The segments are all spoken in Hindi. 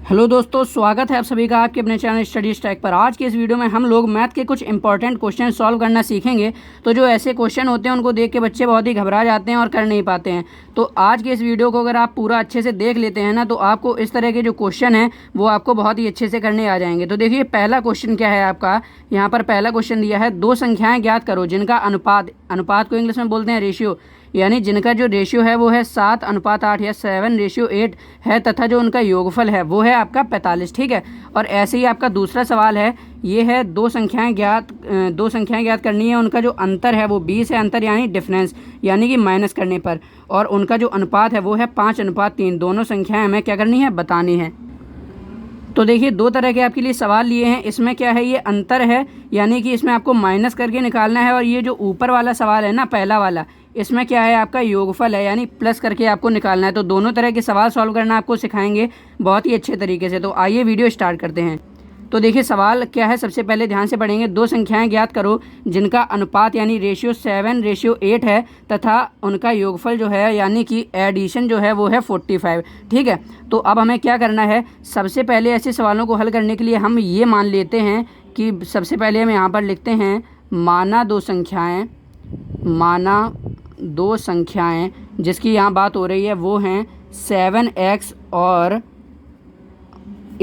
हेलो दोस्तों, स्वागत है आप सभी का आपके अपने चैनल स्टडी स्टैक पर। आज के इस वीडियो में हम लोग मैथ के कुछ इंपॉर्टेंट क्वेश्चन सॉल्व करना सीखेंगे। तो जो ऐसे क्वेश्चन होते हैं उनको देख के बच्चे बहुत ही घबरा जाते हैं और कर नहीं पाते हैं। तो आज के इस वीडियो को अगर आप पूरा अच्छे से देख लेते हैं ना, तो आपको इस तरह के जो क्वेश्चन हैं वो आपको बहुत ही अच्छे से करने आ जाएंगे। तो देखिए पहला क्वेश्चन क्या है आपका। यहाँ पर पहला क्वेश्चन दिया है, दो संख्याएँ ज्ञात करो जिनका अनुपात को इंग्लिश में बोलते हैं रेशियो, यानी जिनका जो रेशियो है वो है 7:8 या 7:8 है, तथा जो उनका योगफल है वो है आपका 45। ठीक है। और ऐसे ही आपका दूसरा सवाल है, ये है दो संख्याएं ज्ञात करनी है, उनका जो अंतर है वो 20 है, अंतर यानी डिफरेंस, यानी कि माइनस करने पर, और उनका जो अनुपात है वो है 5:3। दोनों संख्याएं हमें क्या करनी है, बतानी है। तो देखिए दो तरह के आपके लिए सवाल लिए हैं। इसमें क्या है, ये अंतर है, यानी कि इसमें आपको माइनस करके निकालना है। और ये जो ऊपर वाला सवाल है ना, पहला वाला, इसमें क्या है, आपका योगफल है, यानी प्लस करके आपको निकालना है। तो दोनों तरह के सवाल सॉल्व करना आपको सिखाएंगे बहुत ही अच्छे तरीके से। तो आइए वीडियो स्टार्ट करते हैं। तो देखिए सवाल क्या है, सबसे पहले ध्यान से पढ़ेंगे। दो संख्याएं ज्ञात करो जिनका अनुपात यानी रेशियो 7:8 है, तथा उनका योगफल जो है यानी कि एडिशन जो है वो है 45। ठीक है। तो अब हमें क्या करना है, सबसे पहले ऐसे सवालों को हल करने के लिए हम ये मान लेते हैं कि सबसे पहले हम यहाँ पर लिखते हैं, माना दो संख्याएं जिसकी यहाँ बात हो रही है वो हैं 7x और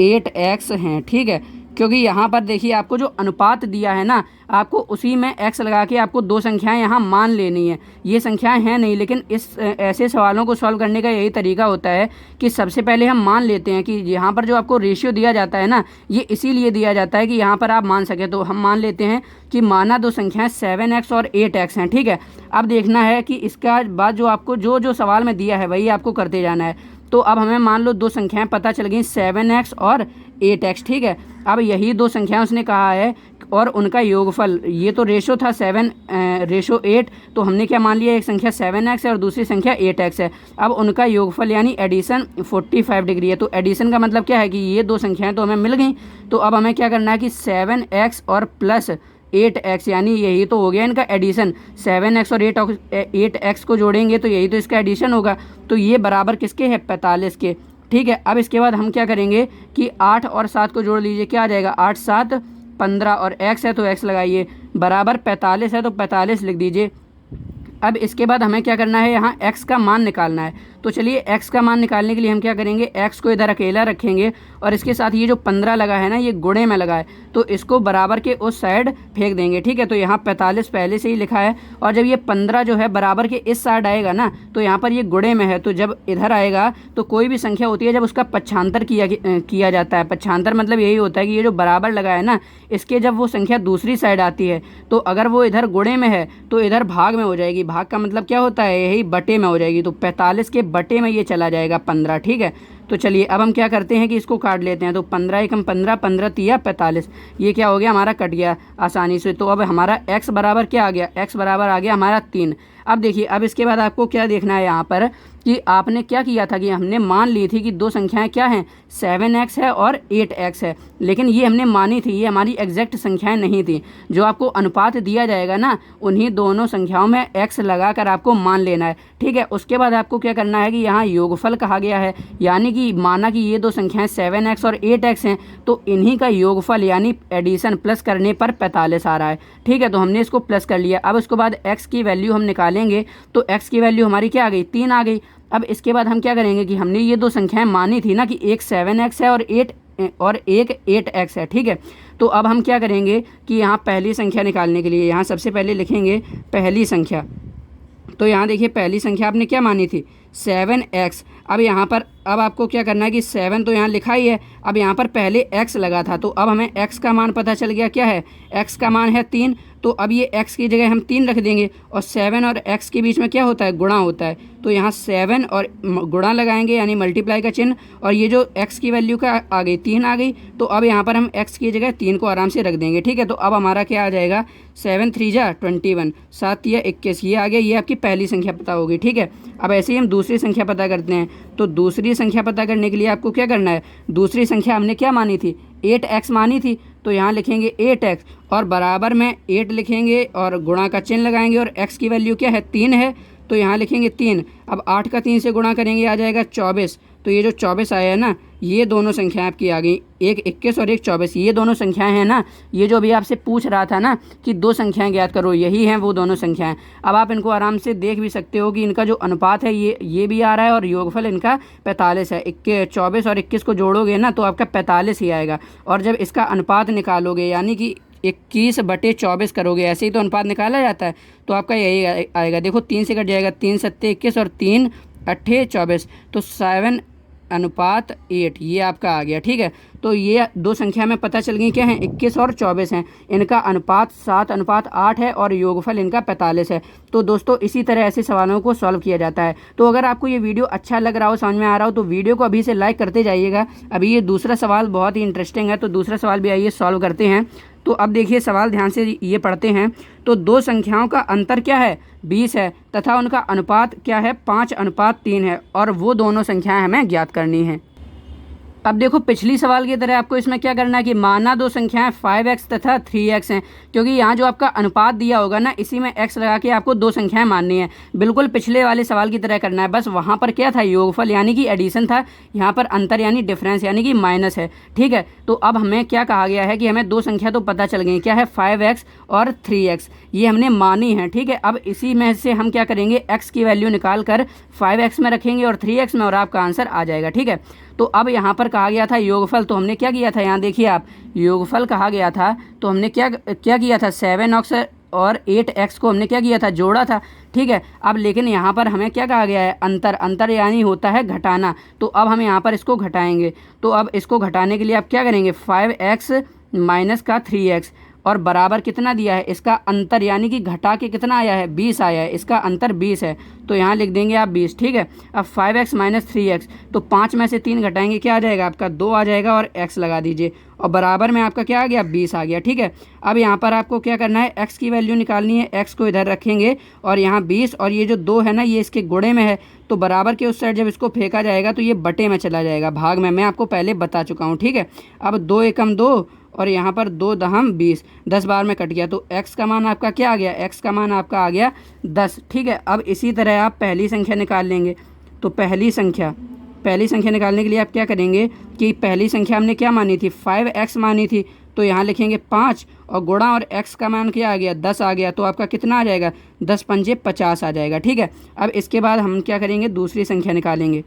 8x हैं। ठीक है। क्योंकि यहाँ पर देखिए आपको जो अनुपात दिया है ना, आपको उसी में x लगा के आपको दो संख्याएं यहाँ मान लेनी है। ये संख्याएं हैं नहीं, लेकिन इस ऐसे सवालों को सॉल्व करने का यही तरीका होता है कि सबसे पहले हम मान लेते हैं कि यहाँ पर जो आपको रेशियो दिया जाता है ना, ये इसीलिए दिया जाता है कि यहाँ पर आप मान सकें। तो हम मान लेते हैं कि माना दो संख्याएँ 7x और 8x हैं। ठीक है। अब देखना है कि इसका बाद जो आपको जो सवाल में दिया है वही आपको करते जाना है। तो अब हमें मान लो दो संख्याएं पता चल गई, 7x और 8x। ठीक है। अब यही दो संख्याएं उसने कहा है और उनका योगफल, ये तो रेशो था 7:8, तो हमने क्या मान लिया, एक संख्या 7x है और दूसरी संख्या 8x है। अब उनका योगफल यानी एडिशन 45 डिग्री है। तो एडिशन का मतलब क्या है कि ये दो संख्याएं तो हमें मिल गई। तो अब हमें क्या करना है कि 7x और प्लस 8x, यानी यही तो हो गया इनका एडिशन। 7x और 8x को जोड़ेंगे तो यही तो इसका एडिशन होगा। तो ये बराबर किसके है, 45 के। ठीक है। अब इसके बाद हम क्या करेंगे कि 8 और 7 को जोड़ लीजिए, क्या आ जाएगा, 8 7 15, और x है तो x लगाइए, बराबर 45 है तो 45 लिख दीजिए। अब इसके बाद हमें क्या करना है, यहाँ x का मान निकालना है। तो चलिए x का मान निकालने के लिए हम क्या करेंगे, x को इधर अकेला रखेंगे और इसके साथ ये जो 15 लगा है ना, ये गुणे में लगा है, तो इसको बराबर के उस साइड फेंक देंगे। ठीक है। तो यहाँ 45 पहले से ही लिखा है, और जब ये 15 जो है बराबर के इस साइड आएगा ना, तो यहाँ पर ये गुणे में है, तो जब इधर आएगा तो कोई भी संख्या होती है जब उसका पक्षांतर किया जाता है। पक्षांतर मतलब यही होता है कि ये जो बराबर लगा है ना, इसके जब वो संख्या दूसरी साइड आती है, तो अगर वो इधर गुणे में है तो इधर भाग में हो जाएगी। भाग का मतलब क्या होता है, यही बटे में हो जाएगी। तो 45 के बटे में ये चला जाएगा 15। ठीक है। तो चलिए अब हम क्या करते हैं कि इसको काट लेते हैं। तो 15 एकम 15, 15 तिया 45, ये क्या हो गया, हमारा कट गया आसानी से। तो अब हमारा x बराबर क्या आ गया, x बराबर आ गया हमारा 3। अब देखिए, अब इसके बाद आपको क्या देखना है यहाँ पर कि आपने क्या किया था कि हमने मान ली थी कि दो संख्याएं क्या हैं, 7x है और 8x है, लेकिन ये हमने मानी थी, ये हमारी एग्जैक्ट संख्याएं नहीं थी। जो आपको अनुपात दिया जाएगा ना, उन्हीं दोनों संख्याओं में x लगाकर आपको मान लेना है। ठीक है। उसके बाद आपको क्या करना है कि यहाँ योगफल कहा गया है, यानी कि माना कि ये दो संख्याएं 7x और 8x हैं, तो इन्हीं का योगफल यानी एडिशन प्लस करने पर 45 आ रहा है। ठीक है। तो हमने इसको प्लस कर लिया। अब उसके बाद x की वैल्यू हम निकालेंगे, तो x की वैल्यू हमारी क्या आ गई, 3 आ गई। अब इसके बाद हम क्या करेंगे कि हमने ये दो संख्याएं मानी थी ना कि एक 7x है और एक 8x है। ठीक है। तो अब हम क्या करेंगे कि यहाँ पहली संख्या निकालने के लिए यहाँ सबसे पहले लिखेंगे पहली संख्या। तो यहाँ देखिए पहली संख्या आपने क्या मानी थी, 7x। अब यहाँ पर अब आपको क्या करना है कि 7 तो यहाँ लिखा ही है, अब यहाँ पर पहले x लगा था, तो अब हमें x का मान पता चल गया, क्या है, x का मान है 3। तो अब ये x की जगह हम 3 रख देंगे, और 7 और x के बीच में क्या होता है, गुणा होता है। तो यहाँ 7 और गुणा लगाएंगे यानी मल्टीप्लाई का चिन्ह, और ये जो x की वैल्यू का आ गई 3 आ गई, तो अब यहाँ पर हम x की जगह 3 को आराम से रख देंगे। ठीक है। तो अब हमारा क्या आ जाएगा, 7 3 जा 21, 7 तिया 21, ये आ गया। ये आपकी पहली संख्या पता होगी। ठीक है। अब ऐसे ही हम दूसरी संख्या पता करते हैं। तो दूसरी संख्या पता करने के लिए आपको क्या करना है, दूसरी संख्या हमने क्या मानी थी, 8x मानी थी, तो यहाँ लिखेंगे 8x और बराबर में 8 लिखेंगे और गुणा का चिन्ह लगाएंगे, और x की वैल्यू क्या है, 3 है, तो यहाँ लिखेंगे 3। अब 8 का 3 से गुणा करेंगे, आ जाएगा 24। तो ये जो 24 आया है ना, ये दोनों संख्याएं आपकी आ गई, एक 21 और एक 24, ये दोनों संख्याएं हैं ना। ये जो अभी आपसे पूछ रहा था ना कि दो संख्याएं ज्ञात करो, यही हैं वो दोनों संख्याएं। अब आप इनको आराम से देख भी सकते हो कि इनका जो अनुपात है ये भी आ रहा है और योगफल इनका 45 है। 24 और 21 को जोड़ोगे ना तो आपका 45 ही आएगा। और जब इसका अनुपात निकालोगे यानी कि 21/24 करोगे, ऐसे ही तो अनुपात निकाला जाता है, तो आपका यही आएगा। देखो 3 से कट जाएगा, 3 7 21 और 3 8 24, तो 7:8 ये आपका आ गया। ठीक है, तो ये दो संख्या में पता चल गई क्या है, 21 और 24 हैं। इनका अनुपात 7:8 है और योगफल इनका 45 है। तो दोस्तों इसी तरह ऐसे सवालों को सॉल्व किया जाता है। तो अगर आपको ये वीडियो अच्छा लग रहा हो, समझ में आ रहा हो, तो वीडियो को अभी से लाइक करते जाइएगा। अभी ये दूसरा सवाल बहुत ही इंटरेस्टिंग है, तो दूसरा सवाल भी आइए सॉल्व करते हैं। तो अब देखिए सवाल ध्यान से ये पढ़ते हैं। तो दो संख्याओं का अंतर क्या है, 20 है, तथा उनका अनुपात क्या है, 5:3 है, और वो दोनों संख्याएं हमें ज्ञात करनी है। अब देखो पिछली सवाल की तरह आपको इसमें क्या करना है कि माना दो संख्याएं 5x तथा 3x हैं, क्योंकि यहाँ जो आपका अनुपात दिया होगा ना, इसी में x लगा के आपको दो संख्याएं माननी है। बिल्कुल पिछले वाले सवाल की तरह करना है, बस वहाँ पर क्या था, योगफल यानी कि एडिशन था, यहाँ पर अंतर यानी डिफरेंस यानी कि माइनस है। ठीक है, तो अब हमें क्या कहा गया है कि हमें दो संख्या तो पता चल गई, क्या है 5x और 3x, ये हमने मानी है। ठीक है, अब इसी में से हम क्या करेंगे, x की वैल्यू निकाल कर 5x में रखेंगे और 3x में, और आपका आंसर आ जाएगा। ठीक है, तो अब यहाँ पर कहा गया था योगफल, तो हमने क्या किया था, यहाँ देखिए आप, योगफल कहा गया था तो हमने क्या किया था, 7x और 8x को हमने क्या किया था, जोड़ा था। ठीक है, अब लेकिन यहाँ पर हमें क्या कहा गया है, अंतर, अंतर यानी होता है घटाना। तो अब हम यहाँ पर इसको घटाएंगे। तो अब इसको घटाने के लिए आप क्या करेंगे, 5x माइनस का 3x और बराबर कितना दिया है, इसका अंतर यानी कि घटा के कितना आया है, 20 आया है, इसका अंतर 20 है, तो यहाँ लिख देंगे आप 20। ठीक है, अब 5x माइनस 3x, तो 5 में से 3 घटाएंगे, क्या आ जाएगा आपका, 2 आ जाएगा, और x लगा दीजिए, और बराबर में आपका क्या आ गया, 20 आ गया। ठीक है, अब यहाँ पर आपको क्या करना है, x की वैल्यू निकालनी है, x को इधर रखेंगे और यहाँ 20, और ये जो 2 है ना, ये इसके गुणे में है, तो बराबर के उस साइड जब इसको फेंका जाएगा तो ये बटे में चला जाएगा, भाग में, मैं आपको पहले बता चुका हूँ। ठीक है, अब 2 एकम 2 और यहाँ पर 2 दहम 20, 10 बार में कट गया, तो x का मान आपका क्या आ गया, x का मान आपका आ गया 10। ठीक है, अब इसी तरह आप पहली संख्या निकाल लेंगे। तो पहली संख्या निकालने के लिए आप क्या करेंगे कि पहली संख्या हमने क्या मानी थी, 5x मानी थी, तो यहाँ लिखेंगे 5 और गुणा, और x का मान क्या आ गया, 10 आ गया, तो आपका कितना आ जाएगा, 10 पंजे 50 आ जाएगा। ठीक है, अब इसके बाद हम क्या करेंगे, दूसरी संख्या निकालेंगे।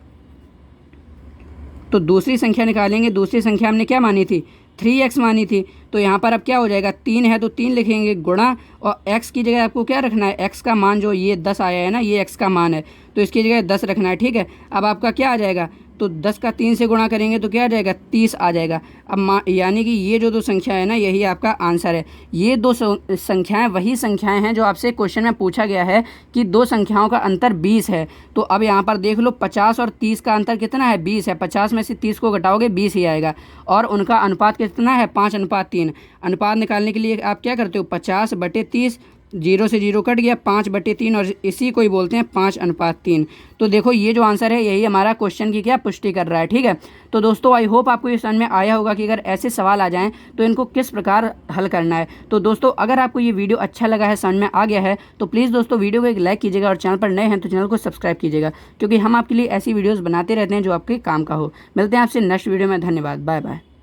तो दूसरी संख्या निकालेंगे, दूसरी संख्या हमने क्या मानी थी, 3x मानी थी, तो यहाँ पर अब क्या हो जाएगा, 3 है तो 3 लिखेंगे गुणा, और x की जगह आपको क्या रखना है, x का मान जो ये 10 आया है ना, ये x का मान है, तो इसकी जगह 10 रखना है। ठीक है, अब आपका क्या आ जाएगा, तो 10 का 3 से गुणा करेंगे तो क्या आ जाएगा, 30 आ जाएगा। अब यानी कि ये जो दो संख्या है ना, यही आपका आंसर है। ये दो संख्याएं वही संख्याएं हैं जो आपसे क्वेश्चन में पूछा गया है कि दो संख्याओं का अंतर 20 है। तो अब यहाँ पर देख लो, 50 और 30 का अंतर कितना है, 20 है, 50 में से 30 को घटाओगे 20 ही आएगा, और उनका अनुपात कितना है, 5:3। अनुपात निकालने के लिए आप क्या करते हो, 50/30, 0 से 0 कट गया, 5/3, और इसी को ही बोलते हैं 5:3। तो देखो ये जो आंसर है, यही हमारा क्वेश्चन की क्या पुष्टि कर रहा है। ठीक है, तो दोस्तों आई होप आपको ये समझ में आया होगा कि अगर ऐसे सवाल आ जाएं तो इनको किस प्रकार हल करना है। तो दोस्तों अगर आपको ये वीडियो अच्छा लगा है, समझ में आ गया है, तो प्लीज़ दोस्तों वीडियो को एक लाइक कीजिएगा, और चैनल पर नए हैं तो चैनल को सब्सक्राइब कीजिएगा, क्योंकि हम आपके लिए ऐसी वीडियोज़ बनाते रहते हैं जो आपके काम का हो। मिलते हैं आपसे नेक्स्ट वीडियो में, धन्यवाद, बाय बाय।